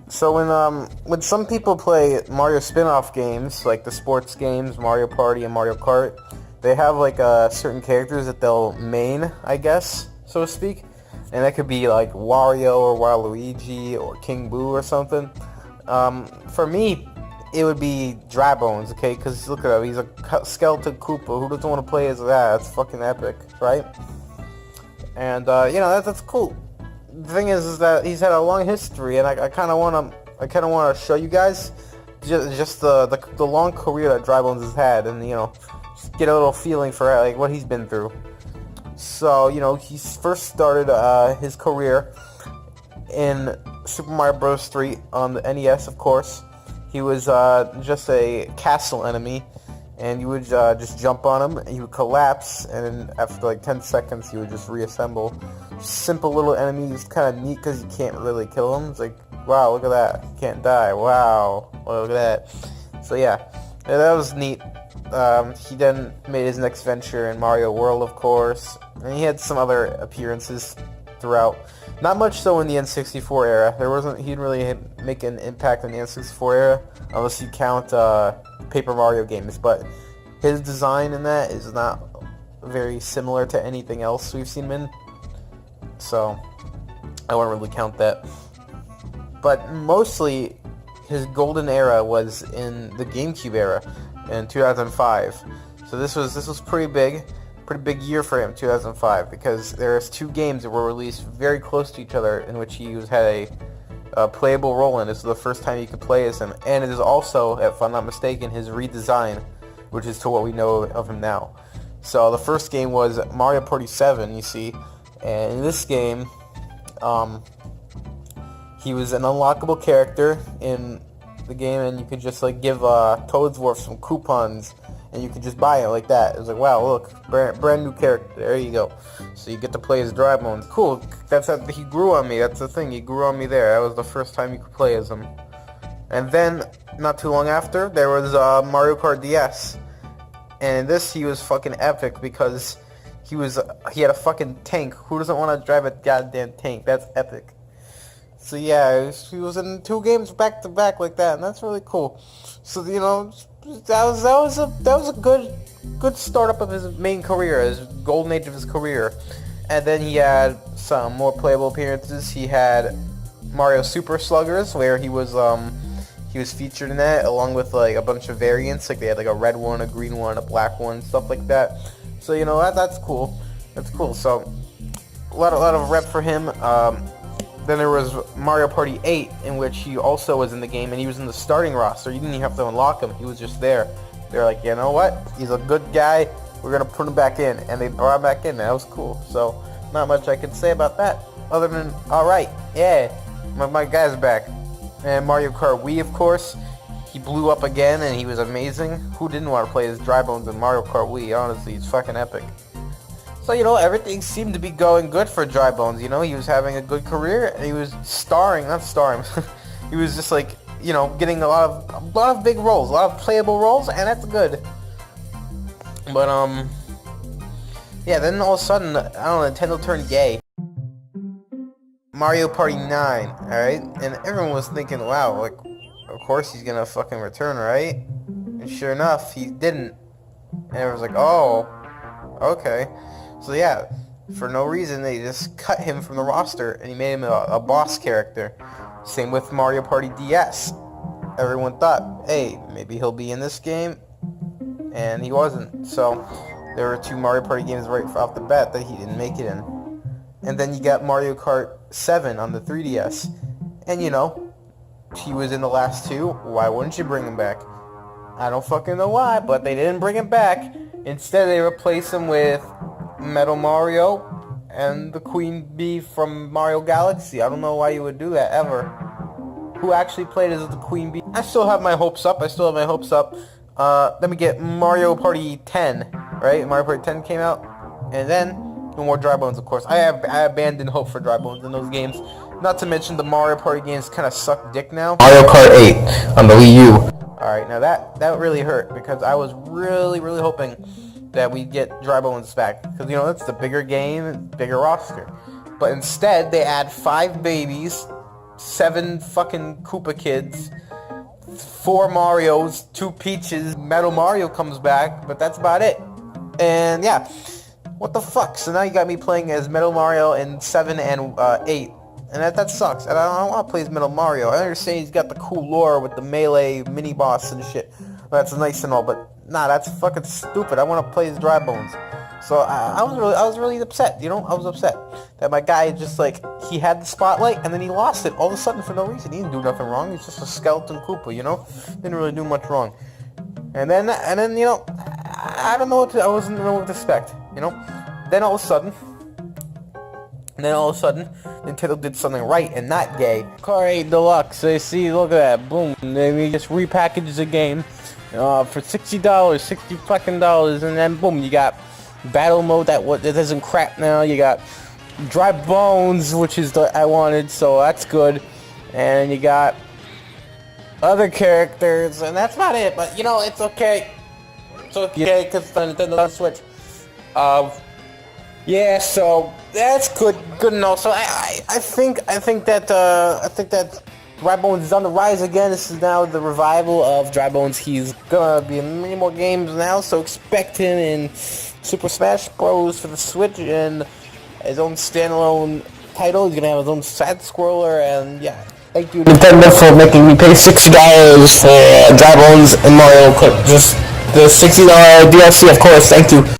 So when some people play Mario spin-off games, like the sports games, Mario Party and Mario Kart, they have like certain characters that they'll main, I guess, so to speak. And that could be like Wario or Waluigi or King Boo or something. For me, it would be Dry Bones, okay? Because look at him, he's a skeleton Koopa. Who doesn't want to play as that? That's fucking epic, right? And you know that's cool. The thing is that he's had a long history, and I kind of want to show you guys just the long career that Dry Bones has had, and you know, just get a little feeling for like what he's been through. So you know, he first started his career in Super Mario Bros. 3 on the NES, of course. He was just a castle enemy, and you would just jump on him, and he would collapse, and then after like 10 seconds, he would just reassemble. Simple little enemy, it's kind of neat because you can't really kill him. It's like, wow, look at that, he can't die. Wow, look at that. So yeah, that was neat. He then made his next venture in Mario World, of course, and he had some other appearances throughout. Not much so in the N64 era. He didn't really make an impact in the N64 era, unless you count Paper Mario games. But his design in that is not very similar to anything else we've seen him in, so I won't really count that. But mostly, his golden era was in the GameCube era in 2005. So this was pretty big year for him, 2005, because there's two games that were released very close to each other in which he had a playable role in. This is the first time you could play as him, and it is also, if I'm not mistaken, his redesign, which is to what we know of him now. So the first game was Mario Party 7, you see, and in this game, he was an unlockable character in the game, and you could just like give Toadsworth some coupons, and you could just buy it like that. It was like, wow, look, brand new character. There you go. So you get to play as Dry Bones. Cool. He grew on me. That's the thing. He grew on me there. That was the first time you could play as him. And then, not too long after, there was Mario Kart DS. And in this, he was fucking epic because he had a fucking tank. Who doesn't want to drive a goddamn tank? That's epic. So yeah, he was in two games back to back like that, and that's really cool. So you know, that was a good startup of his main career, his golden age of his career. And then he had some more playable appearances. He had Mario Super Sluggers, where he was featured in that, along with like a bunch of variants. Like they had like a red one, a green one, a black one, stuff like that. So you know that's cool. That's cool. So a lot of rep for him. Then there was Mario Party 8, in which he also was in the game, and he was in the starting roster. You didn't even have to unlock him. He was just there. They were like, you know what? He's a good guy. We're going to put him back in. And they brought him back in. That was cool. So, not much I could say about that. Other than, alright, yeah, my guy's back. And Mario Kart Wii, of course. He blew up again, and he was amazing. Who didn't want to play as Dry Bones in Mario Kart Wii? Honestly, it's fucking epic. So, you know, everything seemed to be going good for Dry Bones, you know, he was having a good career, and he was not starring, he was just like, you know, getting a lot of big roles, a lot of playable roles, and that's good. But, yeah, then all of a sudden, I don't know, Nintendo turned gay. Mario Party 9, alright, and everyone was thinking, wow, like, of course he's gonna fucking return, right? And sure enough, he didn't, and everyone was like, oh, okay. So yeah, for no reason, they just cut him from the roster, and he made him a boss character. Same with Mario Party DS. Everyone thought, hey, maybe he'll be in this game, and he wasn't. So there were two Mario Party games right off the bat that he didn't make it in. And then you got Mario Kart 7 on the 3DS. And you know, he was in the last two. Why wouldn't you bring him back? I don't fucking know why, but they didn't bring him back. Instead, they replaced him with Metal Mario and the Queen Bee from Mario Galaxy. I don't know why you would do that, ever. Who actually played as the Queen Bee? I still have my hopes up. Then we get Mario Party 10, right? Mario Party 10 came out. And then, no more Dry Bones, of course. I abandoned hope for Dry Bones in those games. Not to mention the Mario Party games kind of suck dick now. Mario Kart 8 on the Wii U. Alright, now that really hurt, because I was really hoping that we get Dry Bones back, because you know it's the bigger game, bigger roster. But instead, they add 5 babies 7 fucking Koopa kids, 4 Marios, 2 Peaches, Metal Mario comes back, but that's about it. And yeah, what the fuck? So now you got me playing as Metal Mario in 7 and 8. And that sucks. And I don't want to play as Metal Mario. I understand he's got the cool lore with the melee mini-boss and shit. That's nice and all, but nah, that's fucking stupid. I want to play as Dry Bones. So I was really upset, you know? I was upset that my guy just, like, he had the spotlight and then he lost it all of a sudden for no reason. He didn't do nothing wrong. He's just a skeleton Koopa, you know? Didn't really do much wrong. And then you know, I don't know what to, I wasn't know what to expect, you know? Then all of a sudden, Nintendo did something right and not gay. Kart 8 Deluxe, they see, look at that, boom. They just repackaged the game for $60, 60 fucking dollars, and then boom, you got battle mode that isn't crap now. You got Dry Bones, which is what I wanted, so that's good. And you got other characters, and that's about it. But you know, it's okay. It's okay because the Nintendo Switch. Yeah, so that's good enough. So I think that Dry Bones is on the rise again. This is now the revival of Dry Bones. He's gonna be in many more games now, so expect him in Super Smash Bros. For the Switch and his own standalone title. He's gonna have his own side-scroller, and yeah. Thank you, Nintendo, for making me pay $60 for Dry Bones and Mario Kart. Just the $60 DLC, of course. Thank you.